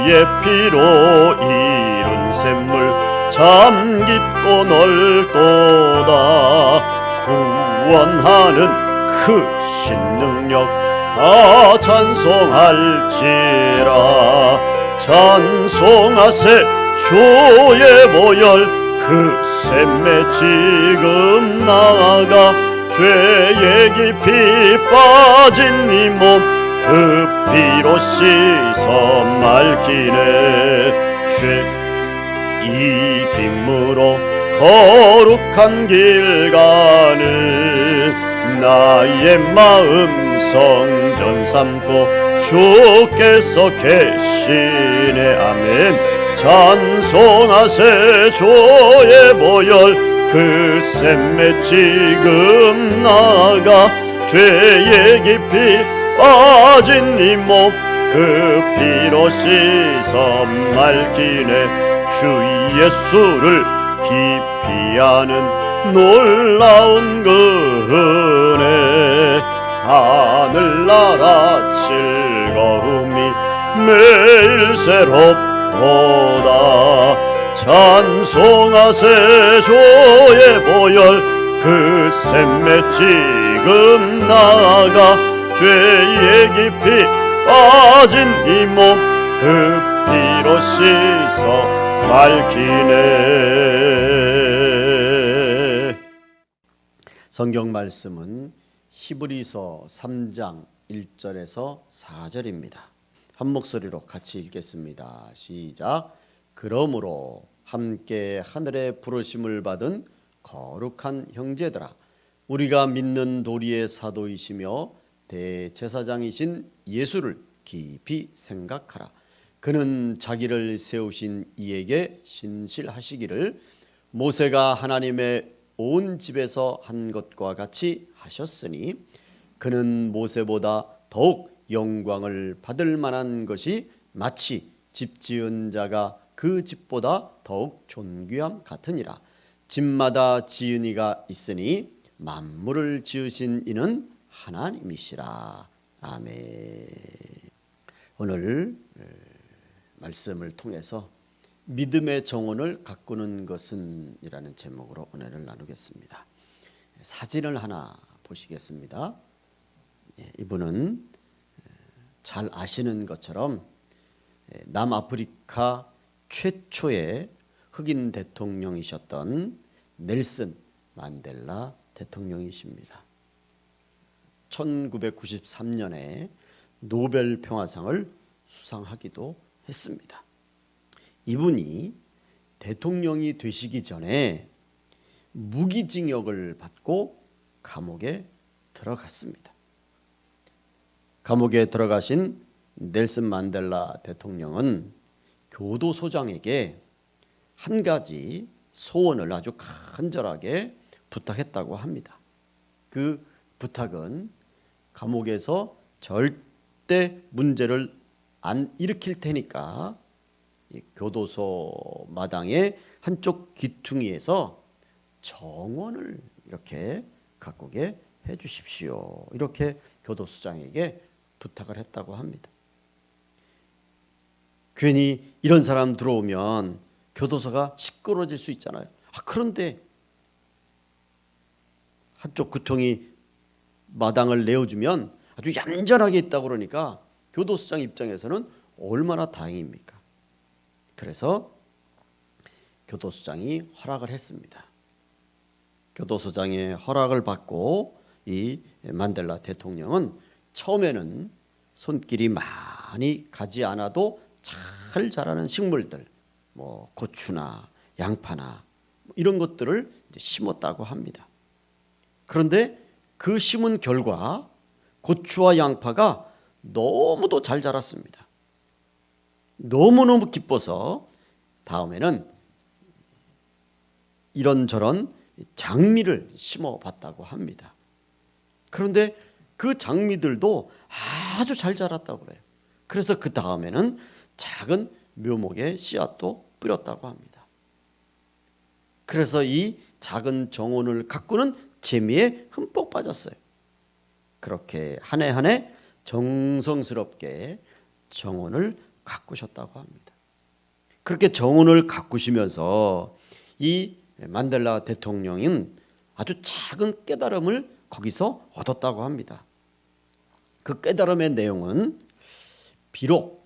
주의 피로 이룬 샘물 참 깊고 넓도다. 구원하는 크신 능력 다 찬송할지라. 찬송하세 주의 보혈 그 샘에 지금 나아가 죄의 깊이 빠진 이 몸 그 피로 씻어 맑히네. 죄 이김으로 거룩한 길 가는 나의 마음 성전 삼고 주께서 계시네. 아멘. 찬송하세 주의 보혈 그 샘에 지금 나아가 죄의 깊이 빠진 이 몸 그 피로 씻어 맑히네. 주 예수를 깊이 아는 놀라운 그 은혜 하늘나라 즐거움이 매일 새롭도다. 찬송하세 주의 보혈 그 샘에 지금 나아가 죄의 깊이 빠진 이 몸 그 피로 씻어 맑히네. 성경 말씀은 히브리서 3장 1절에서 4절입니다. 한 목소리로 같이 읽겠습니다. 시작. 그러므로 함께 하늘의 부르심을 받은 거룩한 형제들아, 우리가 믿는 도리의 사도이시며 대제사장이신 예수를 깊이 생각하라. 그는 자기를 세우신 이에게 신실하시기를 모세가 하나님의 온 집에서 한 것과 같이 하셨으니 그는 모세보다 더욱 영광을 받을 만한 것이 마치 집 지은 자가 그 집보다 더욱 존귀함 같으니라. 집마다 지은 이가 있으니 만물을 지으신 이는 하나님이시라. 아멘. 오늘 말씀을 통해서 믿음의 정원을 가꾸는 것은 이라는 제목으로 은혜를 나누겠습니다. 사진을 하나 보시겠습니다. 이분은 잘 아시는 것처럼 남아프리카 최초의 흑인 대통령이셨던 넬슨 만델라 대통령이십니다. 1993년에 노벨 평화상을 수상하기도 했습니다. 이분이 대통령이 되시기 전에 무기징역을 받고 감옥에 들어갔습니다. 감옥에 들어가신 넬슨 만델라 대통령은 교도소장에게 한 가지 소원을 아주 간절하게 부탁했다고 합니다. 그 부탁은 감옥에서 절대 문제를 안 일으킬 테니까 교도소 마당의 한쪽 귀퉁이에서 정원을 이렇게 가꾸게 해 주십시오. 이렇게 교도소장에게 부탁을 했다고 합니다. 괜히 이런 사람 들어오면 교도소가 시끄러워질 수 있잖아요. 그런데 한쪽 귀퉁이 마당을 내어주면 아주 얌전하게 있다고 그러니까 교도소장 입장에서는 얼마나 다행입니까? 그래서 교도소장이 허락을 했습니다. 교도소장의 허락을 받고 이 만델라 대통령은 처음에는 손길이 많이 가지 않아도 잘 자라는 식물들, 고추나 양파나 이런 것들을 심었다고 합니다. 그런데 그 심은 결과 고추와 양파가 너무도 잘 자랐습니다. 너무너무 기뻐서 다음에는 이런저런 장미를 심어봤다고 합니다. 그런데 그 장미들도 아주 잘 자랐다고 그래요. 그래서 그 다음에는 작은 묘목의 씨앗도 뿌렸다고 합니다. 그래서 이 작은 정원을 가꾸는 재미에 흠뻑 빠졌어요. 그렇게 한 해 한 해 정성스럽게 정원을 가꾸셨다고 합니다. 그렇게 정원을 가꾸시면서 이 만델라 대통령은 아주 작은 깨달음을 거기서 얻었다고 합니다. 그 깨달음의 내용은 비록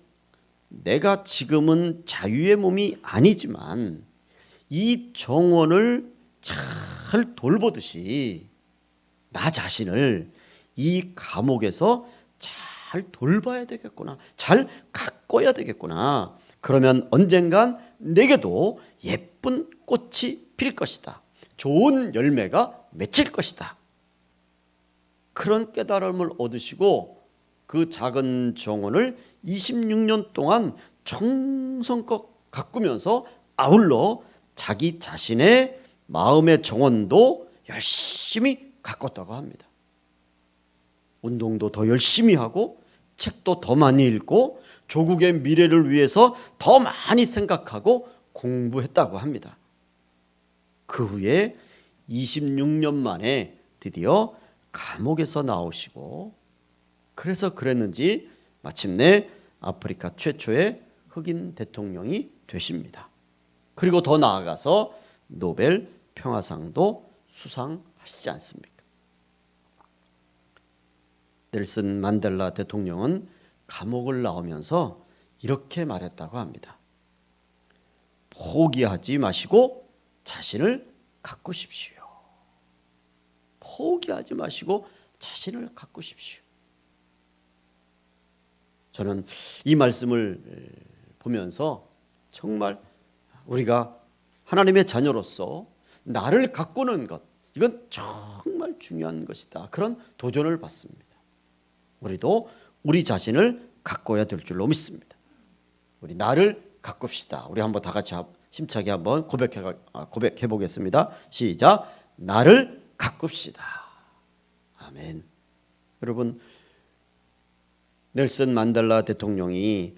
내가 지금은 자유의 몸이 아니지만 이 정원을 잘 돌보듯이 나 자신을 이 감옥에서 잘 돌봐야 되겠구나, 잘 가꿔야 되겠구나. 그러면 언젠간 내게도 예쁜 꽃이 필 것이다, 좋은 열매가 맺힐 것이다. 그런 깨달음을 얻으시고 그 작은 정원을 26년 동안 정성껏 가꾸면서 아울러 자기 자신의 마음의 정원도 열심히 가꿨다고 합니다. 운동도 더 열심히 하고 책도 더 많이 읽고 조국의 미래를 위해서 더 많이 생각하고 공부했다고 합니다. 그 후에 26년 만에 드디어 감옥에서 나오시고, 그래서 그랬는지 마침내 아프리카 최초의 흑인 대통령이 되십니다. 그리고 더 나아가서 노벨 평화상도 수상하시지 않습니까? 넬슨 만델라 대통령은 감옥을 나오면서 이렇게 말했다고 합니다. 포기하지 마시고 자신을 가꾸십시오. 포기하지 마시고 자신을 가꾸십시오. 저는 이 말씀을 보면서 정말 우리가 하나님의 자녀로서 나를 가꾸는 것, 이건 정말 중요한 것이다, 그런 도전을 받습니다. 우리도 우리 자신을 가꿔야 될 줄로 믿습니다. 우리 나를 가꿉시다. 우리 한번 다 같이 힘차게 한번 고백해 보겠습니다. 시작. 나를 가꿉시다. 아멘. 여러분, 넬슨 만델라 대통령이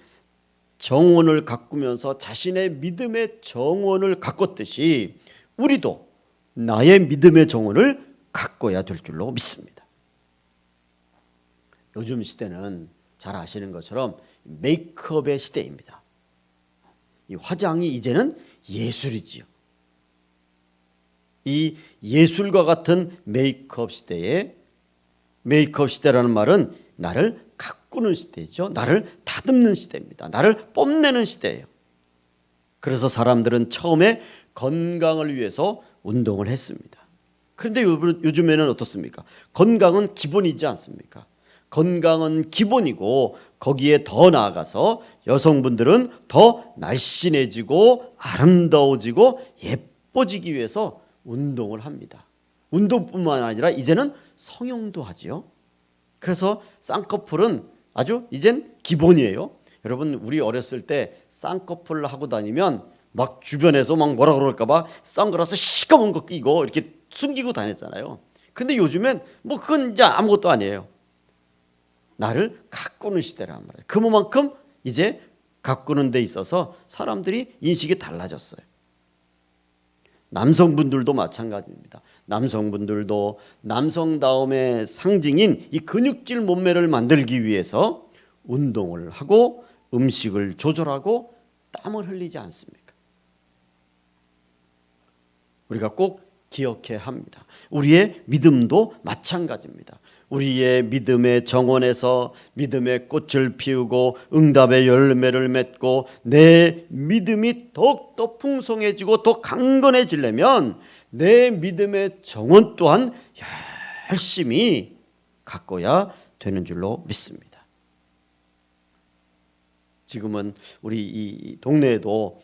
정원을 가꾸면서 자신의 믿음의 정원을 가꿨듯이 우리도 나의 믿음의 정원을 가꿔야 될 줄로 믿습니다. 요즘 시대는 잘 아시는 것처럼 메이크업의 시대입니다. 이 화장이 이제는 예술이지요. 이 예술과 같은 메이크업 시대에, 메이크업 시대라는 말은 나를 가꾸는 시대죠. 나를 다듬는 시대입니다. 나를 뽐내는 시대예요. 그래서 사람들은 처음에 건강을 위해서 운동을 했습니다. 그런데 요즘에는 어떻습니까? 건강은 기본이지 않습니까? 건강은 기본이고 거기에 더 나아가서 여성분들은 더 날씬해지고 아름다워지고 예뻐지기 위해서 운동을 합니다. 운동뿐만 아니라 이제는 성형도 하지요. 그래서 쌍꺼풀은 아주 이젠 기본이에요. 여러분, 우리 어렸을 때 쌍꺼풀 하고 다니면 막 주변에서 막 뭐라 그럴까 봐 선글라스 시꺼먼 거 끼고 이렇게 숨기고 다녔잖아요. 근데 요즘엔 뭐 그건 이제 아무것도 아니에요. 나를 가꾸는 시대란 말이에요. 그만큼 이제 가꾸는 데 있어서 사람들이 인식이 달라졌어요. 남성분들도 마찬가지입니다. 남성분들도 남성다움의 상징인 이 근육질 몸매를 만들기 위해서 운동을 하고 음식을 조절하고 땀을 흘리지 않습니까? 우리가 꼭 기억해야 합니다. 우리의 믿음도 마찬가지입니다. 우리의 믿음의 정원에서 믿음의 꽃을 피우고 응답의 열매를 맺고 내 믿음이 더욱더 풍성해지고 더 강건해지려면 내 믿음의 정원 또한 열심히 가꿔야 되는 줄로 믿습니다. 지금은 우리 이 동네에도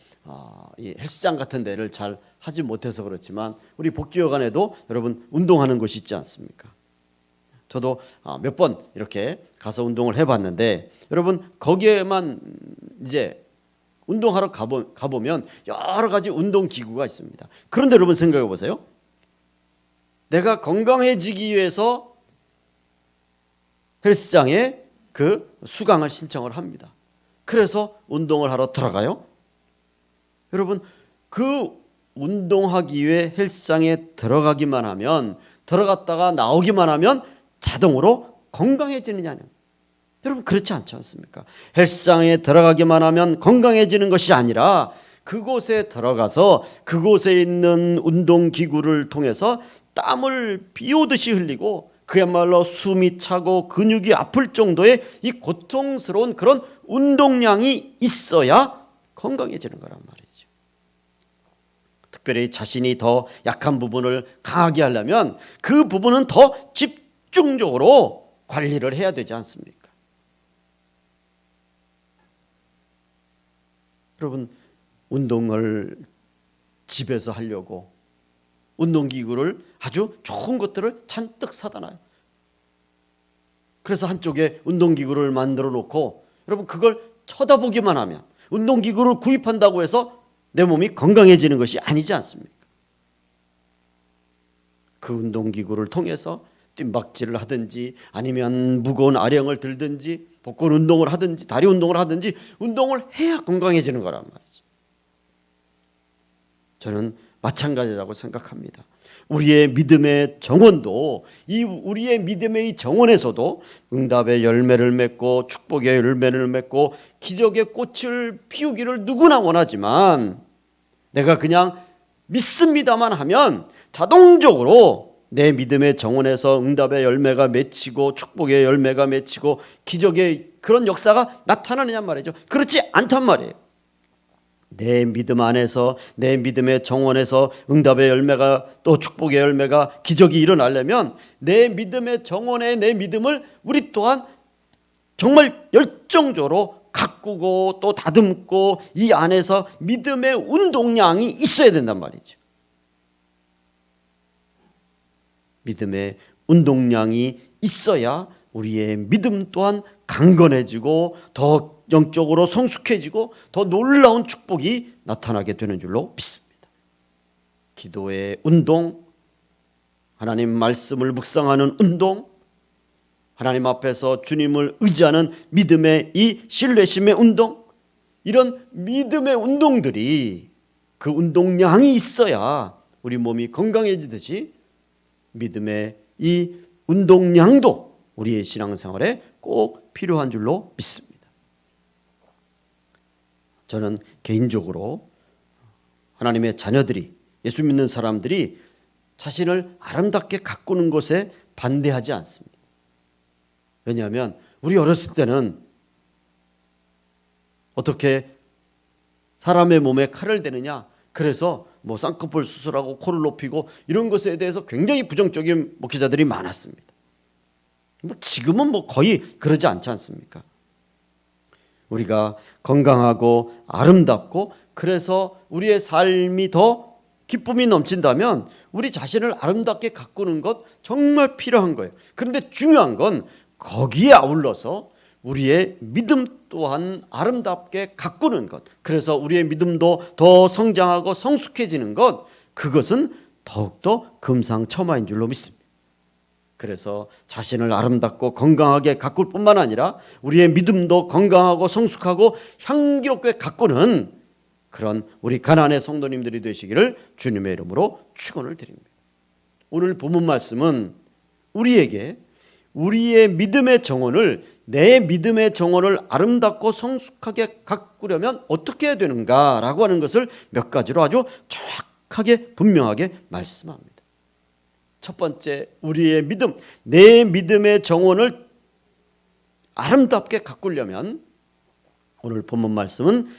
이 헬스장 같은 데를 잘 하지 못해서 그렇지만 우리 복지여관에도 여러분 운동하는 곳이 있지 않습니까? 저도 몇 번 이렇게 가서 운동을 해봤는데 여러분, 거기에만 이제 운동하러 가보면 여러 가지 운동 기구가 있습니다. 그런데 여러분 생각해 보세요. 내가 건강해지기 위해서 헬스장에 그 수강을 신청을 합니다. 그래서 운동을 하러 들어가요. 여러분, 그 운동하기 위해 헬스장에 들어가기만 하면, 들어갔다가 나오기만 하면 자동으로 건강해지느냐는, 여러분 그렇지 않지 않습니까? 헬스장에 들어가기만 하면 건강해지는 것이 아니라 그곳에 들어가서 그곳에 있는 운동기구를 통해서 땀을 비 오듯이 흘리고 그야말로 숨이 차고 근육이 아플 정도의 이 고통스러운 그런 운동량이 있어야 건강해지는 거란 말이죠. 특별히 자신이 더 약한 부분을 강하게 하려면 그 부분은 더 집중적으로 관리를 해야 되지 않습니까? 여러분 운동을 집에서 하려고 운동기구를 아주 좋은 것들을 잔뜩 사다 놔요. 그래서 한쪽에 운동기구를 만들어 놓고 여러분 그걸 쳐다보기만 하면 운동기구를 구입한다고 해서 내 몸이 건강해지는 것이 아니지 않습니까? 그 운동기구를 통해서 뜀박질을 하든지 아니면 무거운 아령을 들든지 복근 운동을 하든지 다리 운동을 하든지 운동을 해야 건강해지는 거란 말이죠. 저는 마찬가지라고 생각합니다. 우리의 믿음의 정원도 이 우리의 믿음의 정원에서도 응답의 열매를 맺고 축복의 열매를 맺고 기적의 꽃을 피우기를 누구나 원하지만 내가 그냥 믿습니다만 하면 자동적으로 내 믿음의 정원에서 응답의 열매가 맺히고 축복의 열매가 맺히고 기적의 그런 역사가 나타나느냐 말이죠. 그렇지 않단 말이에요. 내 믿음 안에서 내 믿음의 정원에서 응답의 열매가 또 축복의 열매가 기적이 일어나려면 내 믿음의 정원에 내 믿음을 우리 또한 정말 열정적으로 가꾸고 또 다듬고 이 안에서 믿음의 운동량이 있어야 된단 말이죠. 믿음의 운동량이 있어야 우리의 믿음 또한 강건해지고 더 영적으로 성숙해지고 더 놀라운 축복이 나타나게 되는 줄로 믿습니다. 기도의 운동, 하나님 말씀을 묵상하는 운동, 하나님 앞에서 주님을 의지하는 믿음의 이 신뢰심의 운동, 이런 믿음의 운동들이 그 운동량이 있어야 우리 몸이 건강해지듯이 믿음의 이 운동량도 우리의 신앙생활에 꼭 필요한 줄로 믿습니다. 저는 개인적으로 하나님의 자녀들이 예수 믿는 사람들이 자신을 아름답게 가꾸는 것에 반대하지 않습니다. 왜냐하면 우리 어렸을 때는 어떻게 사람의 몸에 칼을 대느냐, 그래서 뭐 쌍꺼풀 수술하고 코를 높이고 이런 것에 대해서 굉장히 부정적인 목회자들이 많았습니다. 지금은 뭐 거의 그러지 않지 않습니까? 우리가 건강하고 아름답고 그래서 우리의 삶이 더 기쁨이 넘친다면 우리 자신을 아름답게 가꾸는 것 정말 필요한 거예요. 그런데 중요한 건 거기에 아울러서 우리의 믿음 또한 아름답게 가꾸는 것, 그래서 우리의 믿음도 더 성장하고 성숙해지는 것, 그것은 더욱더 금상첨화인 줄로 믿습니다. 그래서 자신을 아름답고 건강하게 가꿀 뿐만 아니라 우리의 믿음도 건강하고 성숙하고 향기롭게 가꾸는 그런 우리 가나안의 성도님들이 되시기를 주님의 이름으로 축원을 드립니다. 오늘 본문 말씀은 우리에게 우리의 믿음의 정원을, 내 믿음의 정원을 아름답고 성숙하게 가꾸려면 어떻게 해야 되는가라고 하는 것을 몇 가지로 아주 정확하게 분명하게 말씀합니다. 첫 번째, 우리의 믿음, 내 믿음의 정원을 아름답게 가꾸려면 오늘 본문 말씀은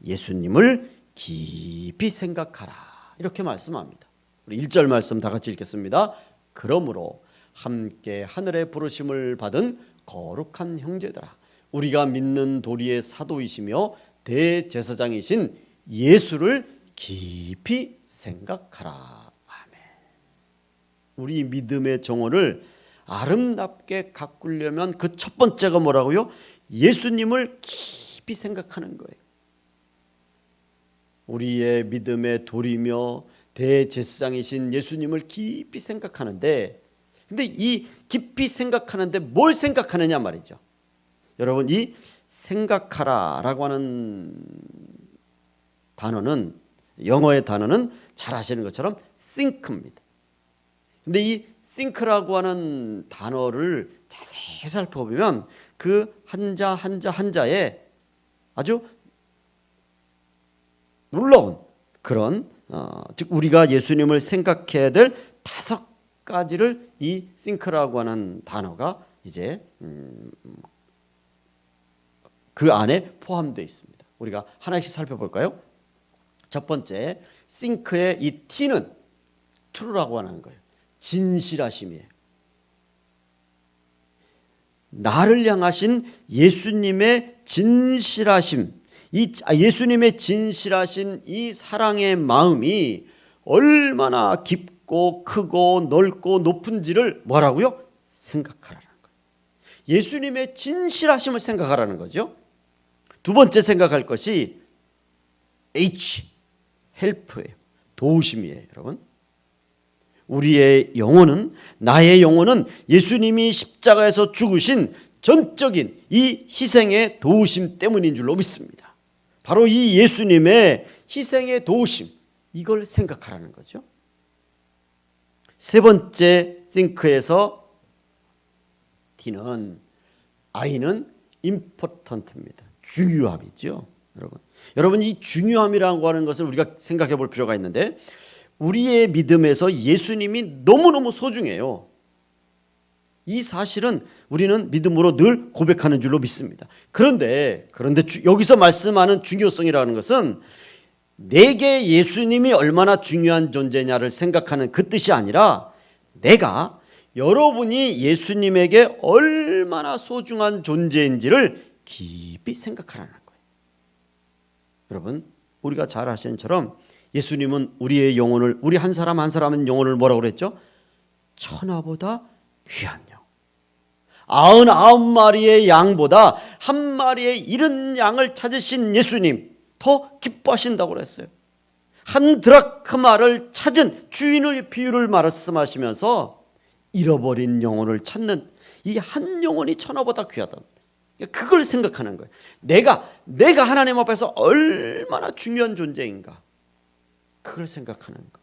예수님을 깊이 생각하라, 이렇게 말씀합니다. 우리 1절 말씀 다 같이 읽겠습니다. 그러므로 함께 하늘의 부르심을 받은 거룩한 형제들아, 우리가 믿는 도리의 사도이시며 대제사장이신 예수를 깊이 생각하라. 아멘. 우리 믿음의 정원을 아름답게 가꾸려면 그 첫 번째가 뭐라고요? 예수님을 깊이 생각하는 거예요. 우리의 믿음의 도리며 대제사장이신 예수님을 깊이 생각하는데, 근데 이 깊이 생각하는데 뭘 생각하느냐 말이죠. 여러분, 이 생각하라라고 하는 단어는, 영어의 단어는 잘 아시는 것처럼 think입니다. 근데 이 think라고 하는 단어를 자세히 살펴보면 그 한자 한자 한자에 아주 놀라운 그런 즉 우리가 예수님을 생각해야 될 5가지를 이 think라고 하는 단어가 이제 그 안에 포함되어 있습니다. 우리가 하나씩 살펴볼까요? 첫 번째, think의 이 T는 true라고 하는 거예요. 진실하심이에요. 나를 향하신 예수님의 진실하심, 예수님의 진실하신 이 사랑의 마음이 얼마나 깊고 크고 넓고 높은지를 뭐라고요? 생각하라는 거예요. 예수님의 진실하심을 생각하라는 거죠. 두 번째 생각할 것이 H, help예요. 도우심이에요, 여러분. 우리의 영혼은, 나의 영혼은 예수님이 십자가에서 죽으신 전적인 이 희생의 도우심 때문인 줄로 믿습니다. 바로 이 예수님의 희생의 도우심, 이걸 생각하라는 거죠. 세 번째 think에서 T는, I는 important입니다. 중요함이죠, 여러분. 여러분, 이 중요함이라고 하는 것을 우리가 생각해 볼 필요가 있는데, 우리의 믿음에서 예수님이 너무너무 소중해요. 이 사실은 우리는 믿음으로 늘 고백하는 줄로 믿습니다. 그런데 여기서 말씀하는 중요성이라는 것은 내게 예수님이 얼마나 중요한 존재냐를 생각하는 그 뜻이 아니라 내가 여러분이 예수님에게 얼마나 소중한 존재인지를 깊이 생각하라는 거예요. 여러분, 우리가 잘 아시는 것처럼 예수님은 우리의 영혼을, 우리 한 사람 한 사람의 영혼을 뭐라고 그랬죠? 천하보다 귀한 영. 99마리의 양보다 한 마리의 잃은 양을 찾으신 예수님 더 기뻐하신다고 그랬어요. 한 드라크마를 찾은 주인의 비유를 말씀하시면서 잃어버린 영혼을 찾는 이 한 영혼이 천하보다 귀하다. 그걸 생각하는 거예요. 내가 하나님 앞에서 얼마나 중요한 존재인가, 그걸 생각하는 거.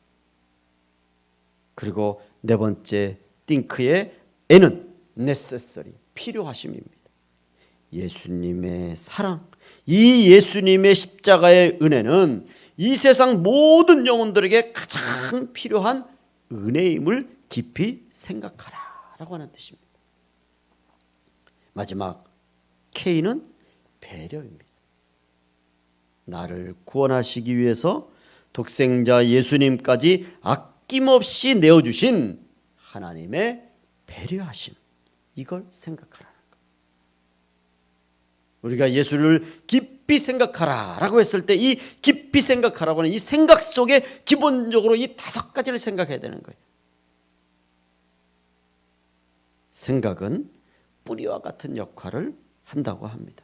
그리고 네 번째 think의 N은 necessary, 필요하심입니다. 예수님의 사랑, 이 예수님의 십자가의 은혜는 이 세상 모든 영혼들에게 가장 필요한 은혜임을 깊이 생각하라라고 하는 뜻입니다. 마지막 K는 배려입니다. 나를 구원하시기 위해서 독생자 예수님까지 아낌없이 내어주신 하나님의 배려하심, 이걸 생각하라는 것. 우리가 예수를 깊이 생각하라라고 했을 때 이 깊이 생각하라고 하는 이 생각 속에 기본적으로 이 5가지를 생각해야 되는 거예요. 생각은 뿌리와 같은 역할을 한다고 합니다.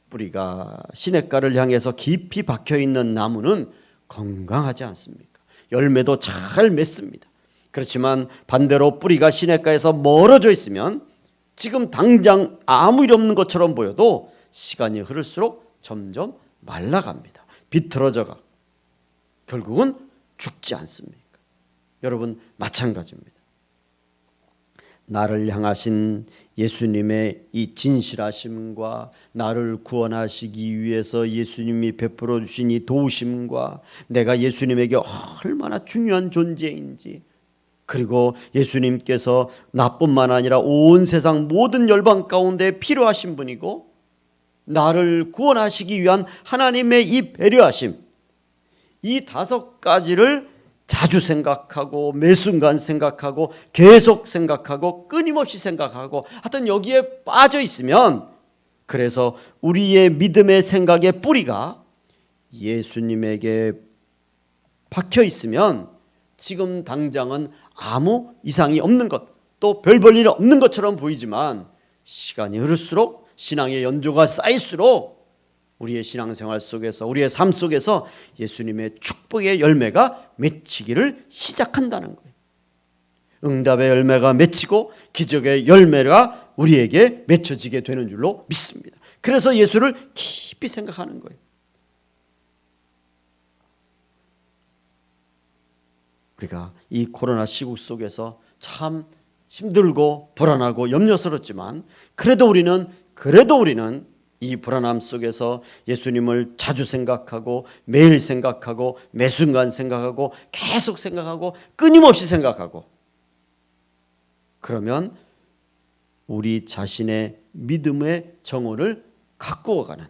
뿌리가 시냇가를 향해서 깊이 박혀있는 나무는 건강하지 않습니까? 열매도 잘 맺습니다. 그렇지만 반대로 뿌리가 시냇가에서 멀어져 있으면 지금 당장 아무 일 없는 것처럼 보여도 시간이 흐를수록 점점 말라갑니다. 비틀어져가 결국은 죽지 않습니까? 여러분, 마찬가지입니다. 나를 향하신 예수님의 이 진실하심과 나를 구원하시기 위해서 예수님이 베풀어 주신 이 도우심과 내가 예수님에게 얼마나 중요한 존재인지, 그리고 예수님께서 나뿐만 아니라 온 세상 모든 열방 가운데 필요하신 분이고 나를 구원하시기 위한 하나님의 이 배려하심, 이 5가지를 자주 생각하고 매 순간 생각하고 계속 생각하고 끊임없이 생각하고 하여튼 여기에 빠져 있으면, 그래서 우리의 믿음의 생각의 뿌리가 예수님에게 박혀 있으면 지금 당장은 아무 이상이 없는 것, 또 별 볼 일 없는 것처럼 보이지만 시간이 흐를수록 신앙의 연조가 쌓일수록 우리의 신앙생활 속에서, 우리의 삶 속에서 예수님의 축복의 열매가 맺히기를 시작한다는 거예요. 응답의 열매가 맺히고 기적의 열매가 우리에게 맺혀지게 되는 줄로 믿습니다. 그래서 예수를 깊이 생각하는 거예요. 우리가 이 코로나 시국 속에서 참 힘들고 불안하고 염려스럽지만 그래도 우리는 그래도 우리는 이 불안함 속에서 예수님을 자주 생각하고 매일 생각하고 매 순간 생각하고 계속 생각하고 끊임없이 생각하고, 그러면 우리 자신의 믿음의 정원을 가꾸어가는,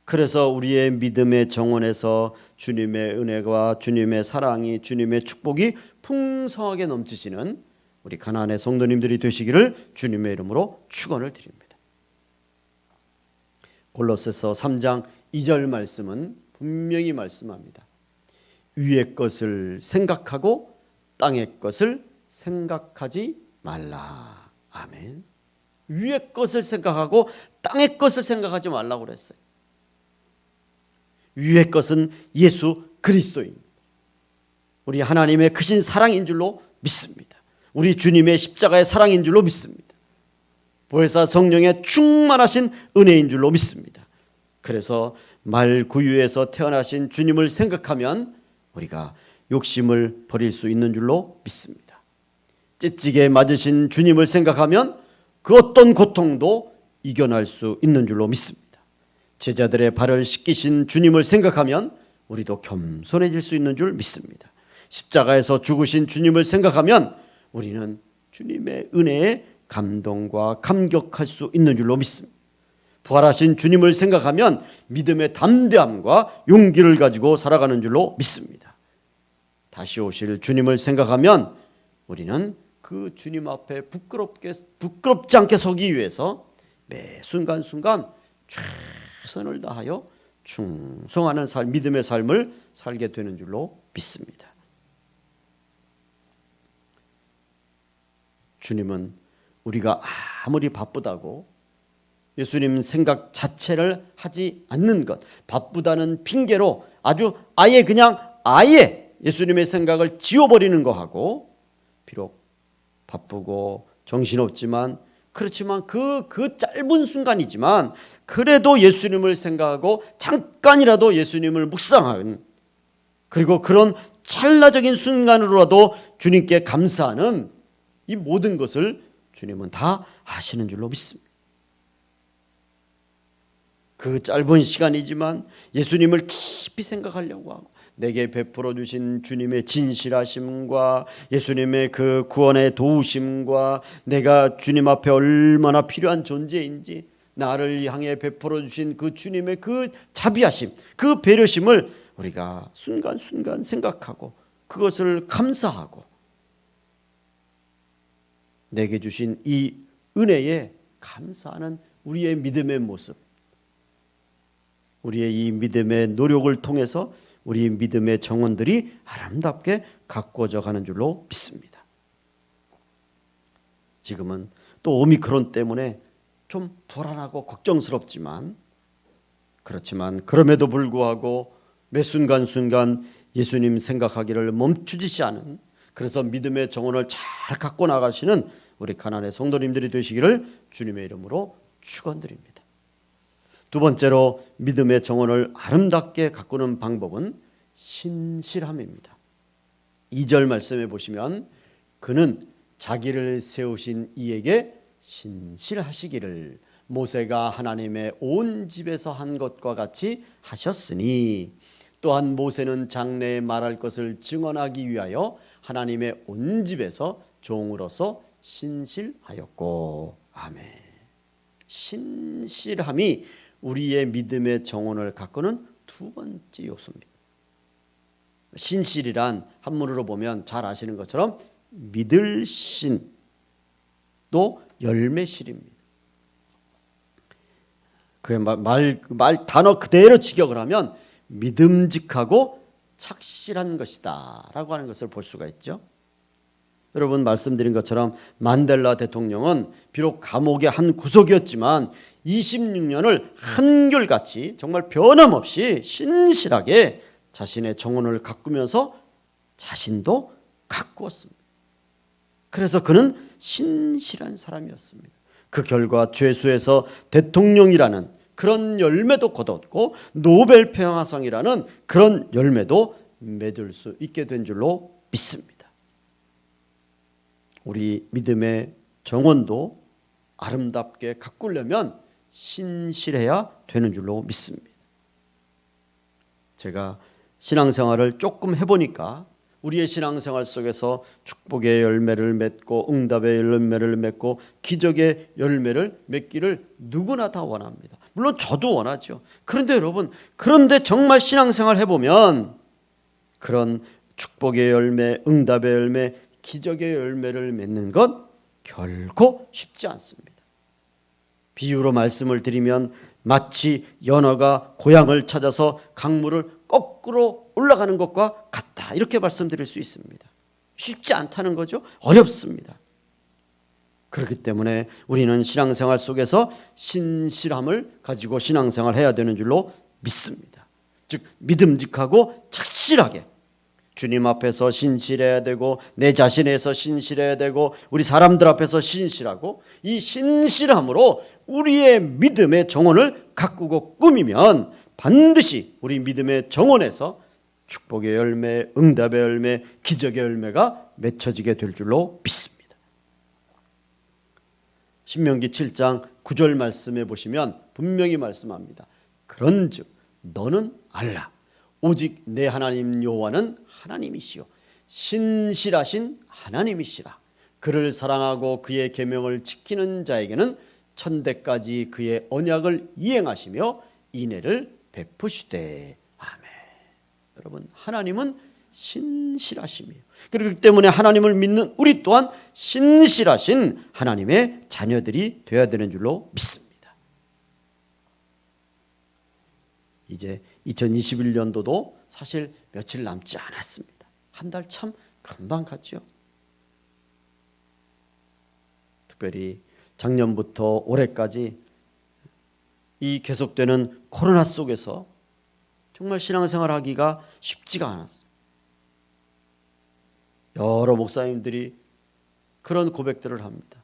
그래서 우리의 믿음의 정원에서 주님의 은혜와 주님의 사랑이, 주님의 축복이 풍성하게 넘치시는 우리 가나안의 성도님들이 되시기를 주님의 이름으로 축원을 드립니다. 골로새서 3장 2절 말씀은 분명히 말씀합니다. 위의 것을 생각하고 땅의 것을 생각하지 말라. 아멘. 위의 것을 생각하고 땅의 것을 생각하지 말라고 그랬어요. 위의 것은 예수 그리스도입니다. 우리 하나님의 크신 사랑인 줄로 믿습니다. 우리 주님의 십자가의 사랑인 줄로 믿습니다. 보혜사 성령의 충만하신 은혜인 줄로 믿습니다. 그래서 말구유에서 태어나신 주님을 생각하면 우리가 욕심을 버릴 수 있는 줄로 믿습니다. 찢지게 맞으신 주님을 생각하면 그 어떤 고통도 이겨낼 수 있는 줄로 믿습니다. 제자들의 발을 씻기신 주님을 생각하면 우리도 겸손해질 수 있는 줄 믿습니다. 십자가에서 죽으신 주님을 생각하면 우리는 주님의 은혜에 감동과 감격할 수 있는 줄로 믿습니다. 부활하신 주님을 생각하면 믿음의 담대함과 용기를 가지고 살아가는 줄로 믿습니다. 다시 오실 주님을 생각하면 우리는 그 주님 앞에 부끄럽지 않게 서기 위해서 매 순간순간 최선을 다하여 충성하는 믿음의 삶을 살게 되는 줄로 믿습니다. 주님은 우리가 아무리 바쁘다고 예수님 생각 자체를 하지 않는 것, 바쁘다는 핑계로 아예 예수님의 생각을 지워버리는 거하고, 비록 바쁘고 정신없지만 그렇지만 그 짧은 순간이지만 그래도 예수님을 생각하고 잠깐이라도 예수님을 묵상하는, 그리고 그런 찰나적인 순간으로라도 주님께 감사하는 이 모든 것을 주님은 다 아시는 줄로 믿습니다. 그 짧은 시간이지만 예수님을 깊이 생각하려고 하고, 내게 베풀어 주신 주님의 진실하심과 예수님의 그 구원의 도우심과 내가 주님 앞에 얼마나 필요한 존재인지, 나를 향해 베풀어 주신 그 주님의 그 자비하심, 그 배려심을 우리가 순간순간 생각하고 그것을 감사하고, 내게 주신 이 은혜에 감사하는 우리의 믿음의 모습, 우리의 이 믿음의 노력을 통해서 우리 믿음의 정원들이 아름답게 가꾸어져 가는 줄로 믿습니다. 지금은 또 오미크론 때문에 좀 불안하고 걱정스럽지만, 그렇지만 그럼에도 불구하고 매 순간순간 예수님 생각하기를 멈추지 않은, 그래서 믿음의 정원을 잘 갖고 나가시는 우리 가나안의 성도님들이 되시기를 주님의 이름으로 축원드립니다. 두 번째로 믿음의 정원을 아름답게 가꾸는 방법은 신실함입니다. 2절 말씀에 보시면 그는 자기를 세우신 이에게 신실하시기를 모세가 하나님의 온 집에서 한 것과 같이 하셨으니, 또한 모세는 장래에 말할 것을 증언하기 위하여 하나님의 온 집에서 종으로서 신실하였고. 아멘. 신실함이 우리의 믿음의 정원을 가꾸는 두 번째 요소입니다. 신실이란 한문으로 보면 잘 아시는 것처럼 믿을 신, 또 열매실입니다. 그 단어 그대로 직역을 하면 믿음직하고 착실한 것이다 라고 하는 것을 볼 수가 있죠. 여러분 말씀드린 것처럼 만델라 대통령은 비록 감옥의 한 구석이었지만 26년을 한결같이 정말 변함없이 신실하게 자신의 정원을 가꾸면서 자신도 가꾸었습니다. 그래서 그는 신실한 사람이었습니다. 그 결과 죄수에서 대통령이라는 그런 열매도 거뒀고 노벨 평화상이라는 그런 열매도 맺을 수 있게 된 줄로 믿습니다. 우리 믿음의 정원도 아름답게 가꾸려면 신실해야 되는 줄로 믿습니다. 제가 신앙생활을 조금 해보니까 우리의 신앙생활 속에서 축복의 열매를 맺고 응답의 열매를 맺고 기적의 열매를 맺기를 누구나 다 원합니다. 물론 저도 원하죠. 그런데 여러분, 그런데 정말 신앙생활 해보면 그런 축복의 열매, 응답의 열매, 기적의 열매를 맺는 것 결코 쉽지 않습니다. 비유로 말씀을 드리면 마치 연어가 고향을 찾아서 강물을 거꾸로 올라가는 것과 같다, 이렇게 말씀드릴 수 있습니다. 쉽지 않다는 거죠. 어렵습니다. 그렇기 때문에 우리는 신앙생활 속에서 신실함을 가지고 신앙생활 해야 되는 줄로 믿습니다. 즉 믿음직하고 착실하게 주님 앞에서 신실해야 되고 내 자신에서 신실해야 되고 우리 사람들 앞에서 신실하고, 이 신실함으로 우리의 믿음의 정원을 가꾸고 꾸미면 반드시 우리 믿음의 정원에서 축복의 열매, 응답의 열매, 기적의 열매가 맺혀지게 될 줄로 믿습니다. 신명기 7장 9절 말씀에 보시면 분명히 말씀합니다. 그런즉 너는 알라, 오직 내 하나님 여호와는 하나님이시요 신실하신 하나님이시라. 그를 사랑하고 그의 계명을 지키는 자에게는 천대까지 그의 언약을 이행하시며 인애를 베푸시되. 아멘. 여러분, 하나님은 신실하심이에요. 그렇기 때문에 하나님을 믿는 우리 또한 신실하신 하나님의 자녀들이 되어야 되는 줄로 믿습니다. 이제 2021년도도 사실 며칠 남지 않았습니다. 한 달 참 금방 갔죠. 특별히 작년부터 올해까지 이 계속되는 코로나 속에서 정말 신앙생활 하기가 쉽지가 않았어요. 여러 목사님들이 그런 고백들을 합니다.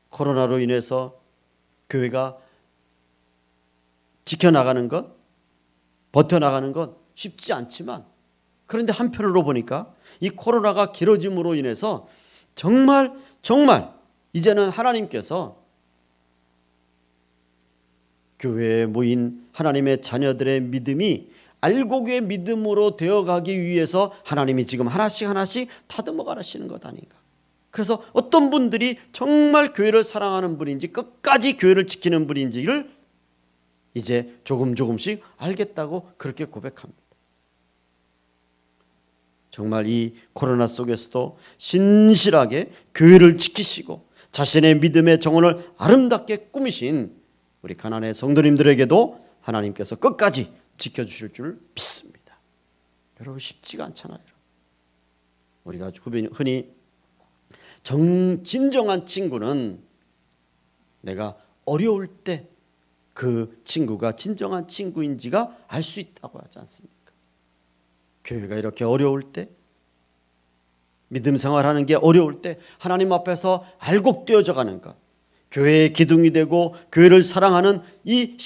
코로나로 인해서 교회가 지켜나가는 것, 버텨나가는 것 쉽지 않지만, 그런데 한편으로 보니까 이 코로나가 길어짐으로 인해서 정말 이제는 하나님께서 교회에 모인 하나님의 자녀들의 믿음이 알곡의 믿음으로 되어가기 위해서 하나님이 지금 하나씩 다듬어 가시는 것 아닌가. 그래서 어떤 분들이 정말 교회를 사랑하는 분인지 끝까지 교회를 지키는 분인지를 이제 조금씩 알겠다고 그렇게 고백합니다. 정말 이 코로나 속에서도 신실하게 교회를 지키시고 자신의 믿음의 정원을 아름답게 꾸미신 우리 가나안의 성도님들에게도 하나님께서 끝까지 지켜주실 줄 믿습니다. 여러분, 쉽지가 않잖아요. 우리가 흔히 진정한 친구는 내가 어려울 때 그 친구가 진정한 친구인지가 알 수 있다고 하지 않습니까? 교회가 이렇게 어려울 때, 믿음 생활하는 게 어려울 때 하나님 앞에서 알곡되어져 가는 것, 교회의 기둥이 되고 교회를 사랑하는 이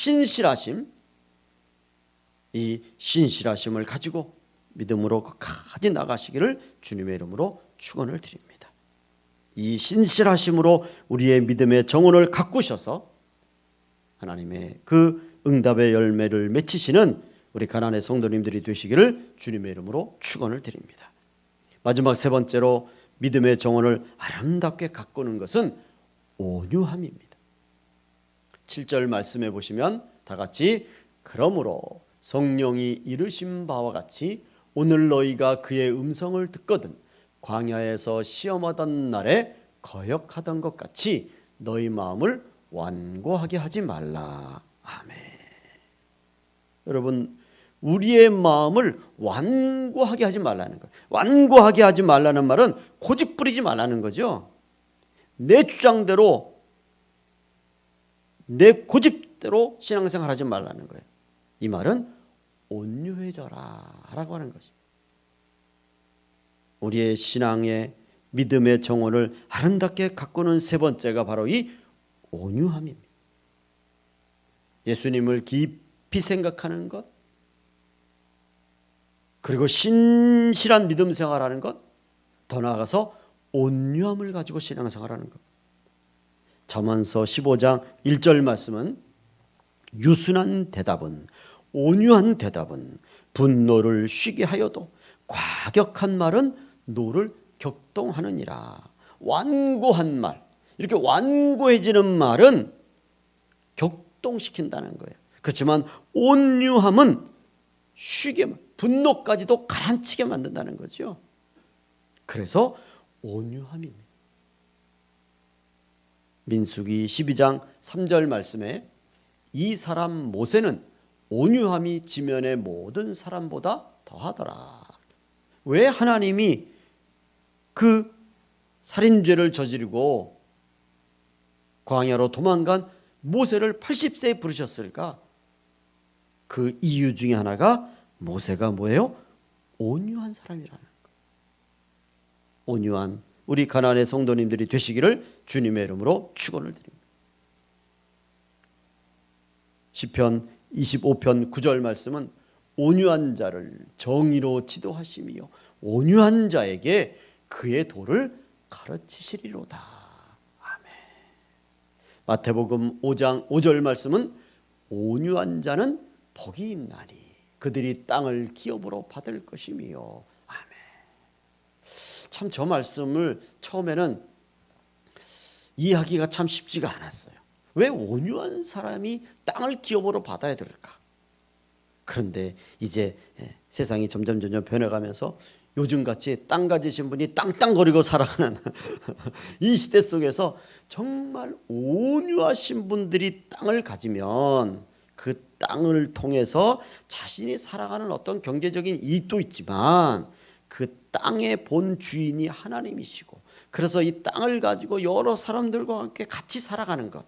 신실하심을 가지고 믿음으로 끝까지 나가시기를 주님의 이름으로 축원을 드립니다. 이 신실하심으로 우리의 믿음의 정원을 가꾸셔서 하나님의 그 응답의 열매를 맺히시는 우리 가나안의 성도님들이 되시기를 주님의 이름으로 축원을 드립니다. 마지막 세 번째로 믿음의 정원을 아름답게 가꾸는 것은 온유함입니다. 7절 말씀해 보시면 다 같이, 그러므로 성령이 이르신 바와 같이 오늘 너희가 그의 음성을 듣거든 광야에서 시험하던 날에 거역하던 것 같이 너희 마음을 완고하게 하지 말라. 아멘. 여러분, 우리의 마음을 완고하게 하지 말라는 거예요. 완고하게 하지 말라는 말은 고집 부리지 말라는 거죠. 내 주장대로, 내 고집대로 신앙생활 하지 말라는 거예요. 이 말은 온유해져라 라고 하는 거죠. 우리의 신앙의 믿음의 정원을 아름답게 가꾸는 세 번째가 바로 이 온유함입니다. 예수님을 깊이 생각하는 것, 그리고 신실한 믿음 생활하는 것, 더 나아가서 온유함을 가지고 신앙생활하는 것. 잠언서 15장 1절 말씀은 유순한 대답은, 온유한 대답은 분노를 쉬게 하여도 과격한 말은 노를 격동하느니라. 완고한 말, 이렇게 완고해지는 말은 격동시킨다는 거예요. 그렇지만 온유함은 쉬게, 분노까지도 가라앉히게 만든다는 거죠. 그래서 온유함입니다. 민수기 12장 3절 말씀에 이 사람 모세는 온유함이 지면의 모든 사람보다 더하더라. 왜 하나님이 그 살인죄를 저지르고 광야로 도망간 모세를 80세에 부르셨을까? 그 이유 중에 하나가 모세가 뭐예요? 온유한 사람이라는 거예요. 온유한 우리 가나안의 성도님들이 되시기를 주님의 이름으로 축원을 드립니다. 시편 25편 9절 말씀은 온유한 자를 정의로 지도하시며 온유한 자에게 그의 도를 가르치시리로다. 아멘. 마태복음 5장 5절 말씀은 온유한 자는 복이 있나니 그들이 땅을 기업으로 받을 것이며. 아멘. 참 저 말씀을 처음에는 이해하기가 참 쉽지가 않았어요. 왜 온유한 사람이 땅을 기업으로 받아야 될까? 그런데 이제 세상이 점점 변해가면서 요즘같이 땅 가지신 분이 땅땅거리고 살아가는 이 시대 속에서 정말 온유하신 분들이 땅을 가지면 그 땅을 통해서 자신이 살아가는 어떤 경제적인 이익도 있지만 그 땅의 본 주인이 하나님이시고, 그래서 이 땅을 가지고 여러 사람들과 함께 같이 살아가는 것,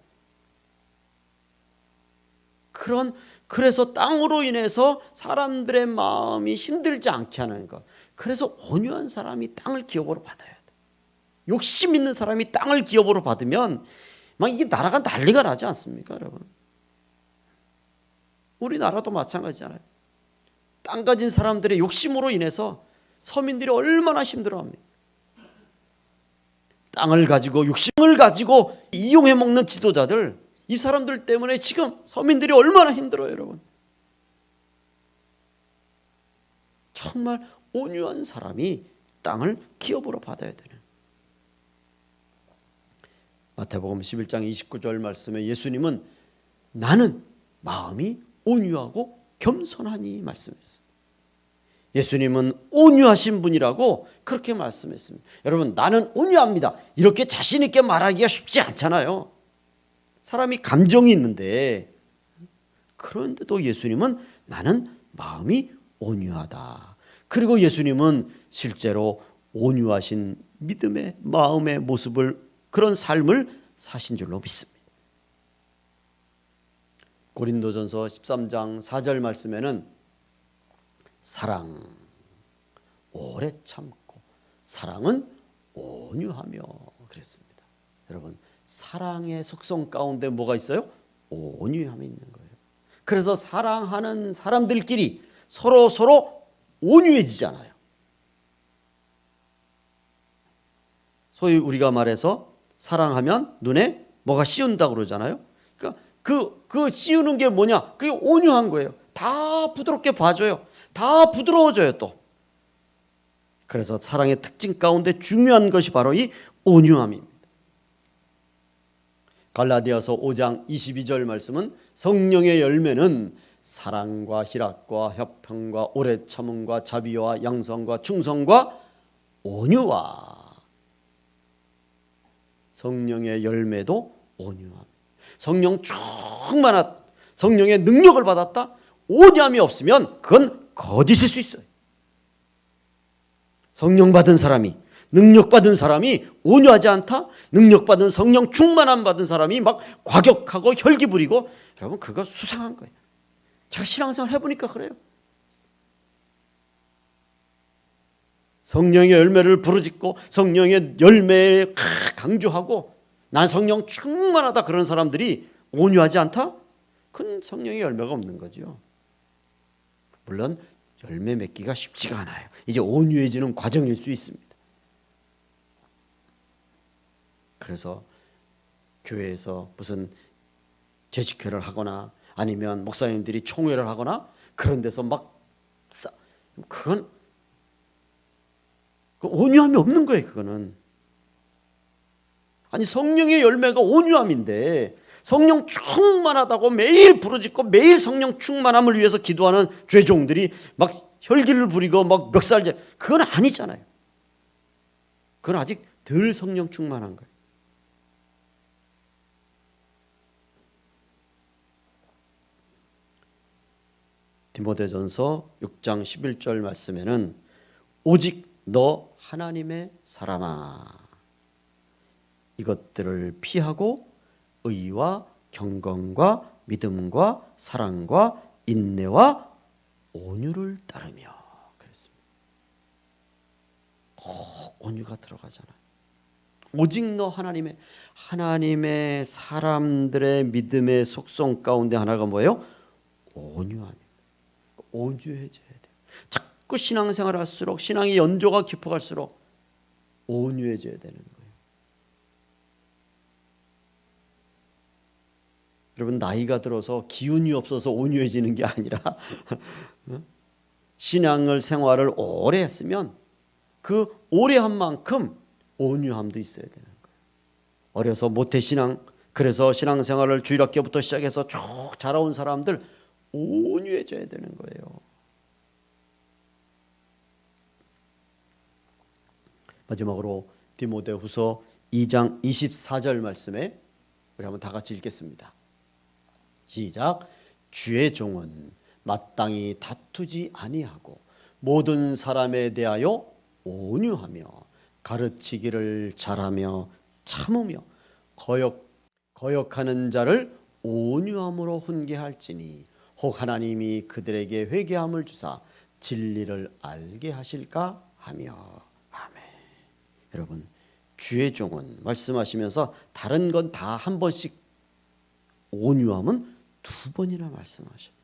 그래서 땅으로 인해서 사람들의 마음이 힘들지 않게 하는 것. 그래서 온유한 사람이 땅을 기업으로 받아야 돼. 욕심 있는 사람이 땅을 기업으로 받으면 막 이게 나라가 난리가 나지 않습니까, 여러분? 우리나라도 마찬가지잖아요. 땅 가진 사람들의 욕심으로 인해서 서민들이 얼마나 힘들어합니까? 땅을 가지고 욕심을 가지고 이용해 먹는 지도자들, 이 사람들 때문에 지금 서민들이 얼마나 힘들어요, 여러분. 정말 온유한 사람이 땅을 기업으로 받아야 되는. 마태복음 11장 29절 말씀에 예수님은 나는 마음이 온유하고 겸손하니 말씀했어요. 예수님은 온유하신 분이라고 그렇게 말씀했습니다. 여러분, 나는 온유합니다, 이렇게 자신 있게 말하기가 쉽지 않잖아요. 사람이 감정이 있는데, 그런데도 예수님은 나는 마음이 온유하다. 그리고 예수님은 실제로 온유하신 믿음의 마음의 모습을, 그런 삶을 사신 줄로 믿습니다. 고린도전서 13장 4절 말씀에는 사랑 오래 참고 사랑은 온유하며 그랬습니다. 여러분, 사랑의 속성 가운데 뭐가 있어요? 온유함이 있는 거예요. 그래서 사랑하는 사람들끼리 서로 온유해지잖아요. 소위 우리가 말해서 사랑하면 눈에 뭐가 씌운다고 그러잖아요. 그러니까 그 씌우는 게 뭐냐? 그게 온유한 거예요. 다 부드럽게 봐줘요. 다 부드러워져요 또. 그래서 사랑의 특징 가운데 중요한 것이 바로 이 온유함입니다. 갈라디아서 5장 22절 말씀은 성령의 열매는 사랑과 희락과 협평과 오래 참음과 자비와 양성과 충성과 온유와. 성령의 열매도 온유함. 성령 충만한, 성령의 능력을 받았다, 온유함이 없으면 그건 거짓일 수 있어요. 성령 받은 사람이, 능력 받은 사람이 온유하지 않다? 능력 받은, 성령 충만함 받은 사람이 막 과격하고 혈기 부리고, 여러분 그거 수상한 거예요. 제가 신앙생활 해보니까 그래요. 성령의 열매를 부르짖고 성령의 열매에 강조하고 난 성령 충만하다, 그런 사람들이 온유하지 않다? 그건 성령의 열매가 없는 거죠. 물론 열매 맺기가 쉽지가 않아요. 이제 온유해지는 과정일 수 있습니다. 그래서 교회에서 무슨 재직회를 하거나 아니면 목사님들이 총회를 하거나 그런 데서 막 그건 온유함이 없는 거예요. 그거는 아니 성령의 열매가 온유함인데 성령 충만하다고 매일 부르짖고 매일 성령 충만함을 위해서 기도하는 죄종들이 막 혈기를 부리고 막 멱살제 그건 아니잖아요. 그건 아직 덜 성령 충만한 거예요. 디모데전서 6장 11절 말씀에는 오직 너 하나님의 사람아 이것들을 피하고 의와 경건과 믿음과 사랑과 인내와 온유를 따르며 그랬습니다. 꼭 온유가 들어가잖아요. 오직 너 하나님의 사람들의 믿음의 속성 가운데 하나가 뭐예요? 온유함이에요. 온유해져야 돼요. 자꾸 신앙생활을 할수록 신앙의 연조가 깊어갈수록 온유해져야 되는 거예요. 여러분 나이가 들어서 기운이 없어서 온유해지는 게 아니라 신앙을 생활을 오래 했으면 그 오래 한 만큼 온유함도 있어야 되는 거예요. 어려서 모태신앙 그래서 신앙생활을 주일학교부터 시작해서 쭉 자라온 사람들 온유해져야 되는 거예요. 마지막으로 디모데후서 2장 24절 말씀에 우리 한번 다 같이 읽겠습니다. 시작. 주의 종은 마땅히 다투지 아니하고 모든 사람에 대하여 온유하며 가르치기를 잘하며 참으며 거역하는 자를 온유함으로 훈계할지니 혹 하나님이 그들에게 회개함을 주사 진리를 알게 하실까 하며 아멘. 여러분 주의 종은 말씀하시면서 다른 건 다 한 번씩 온유함은 두 번이나 말씀하셔요.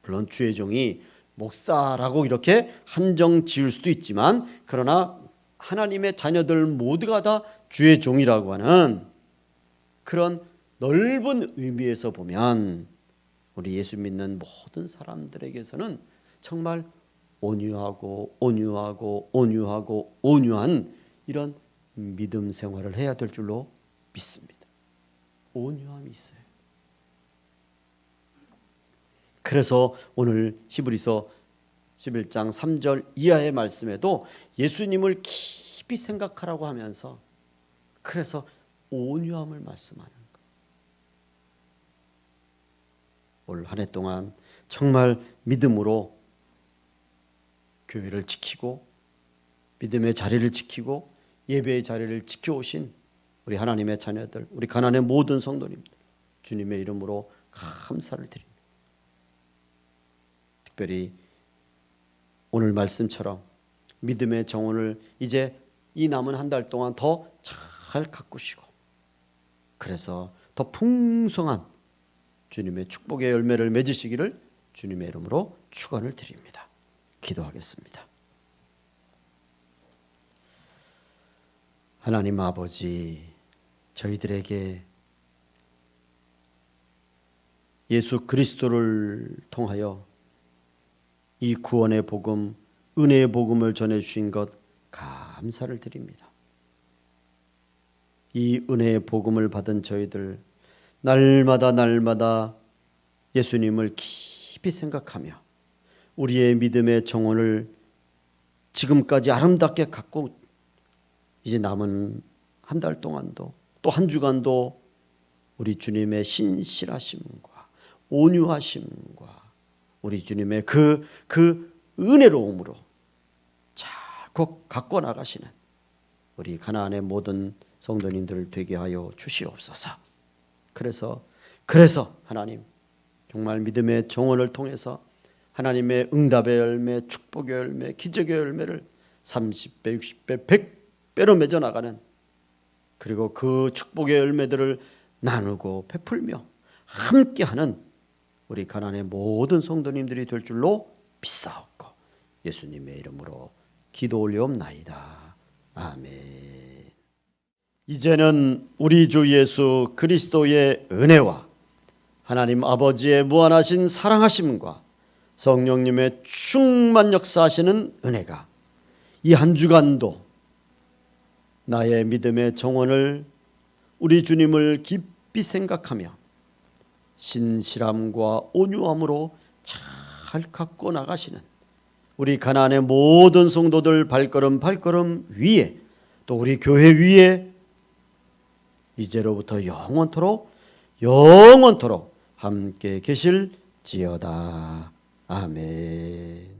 물론 주의 종이 목사라고 이렇게 한정 지을 수도 있지만 그러나 하나님의 자녀들 모두가 다 주의 종이라고 하는 그런 넓은 의미에서 보면 우리 예수 믿는 모든 사람들에게서는 정말 온유한 이런 믿음 생활을 해야 될 줄로 믿습니다. 온유함이 있어요. 그래서 오늘 히브리서 11장 3절 이하의 말씀에도 예수님을 깊이 생각하라고 하면서 그래서 온유함을 말씀하는 거예요. 올 한 해 동안 정말 믿음으로 교회를 지키고 믿음의 자리를 지키고 예배의 자리를 지켜오신 우리 하나님의 자녀들, 우리 가난의 모든 성도님들 주님의 이름으로 감사를 드립니다. 특별히 오늘 말씀처럼 믿음의 정원을 이제 이 남은 한 달 동안 더 잘 가꾸시고 그래서 더 풍성한 주님의 축복의 열매를 맺으시기를 주님의 이름으로 축원을 드립니다. 기도하겠습니다. 하나님 아버지, 저희들에게 예수 그리스도를 통하여 이 구원의 복음, 은혜의 복음을 전해주신 것 감사를 드립니다. 이 은혜의 복음을 받은 저희들 날마다 예수님을 깊이 생각하며 우리의 믿음의 정원을 지금까지 아름답게 갖고 이제 남은 한 달 동안도 또 한 주간도 우리 주님의 신실하심과 온유하심과 우리 주님의 그 은혜로움으로 자꾸 갖고 나가시는 우리 가나안의 모든 성도님들을 되게 하여 주시옵소서. 그래서 하나님 정말 믿음의 정원을 통해서 하나님의 응답의 열매, 축복의 열매, 기적의 열매를 30배, 60배, 100배로 맺어 나가는 그리고 그 축복의 열매들을 나누고 베풀며 함께하는 우리 가나안의 모든 성도님들이 될 줄로 믿사옵고 예수님의 이름으로 기도 올리옵나이다. 아멘. 이제는 우리 주 예수 그리스도의 은혜와 하나님 아버지의 무한하신 사랑하심과 성령님의 충만 역사하시는 은혜가 이 한 주간도 나의 믿음의 정원을 우리 주님을 깊이 생각하며 신실함과 온유함으로 잘 갖고 나가시는 우리 가나안의 모든 성도들 발걸음 위에 또 우리 교회 위에 이제로부터 영원토록 함께 계실지어다. 아멘.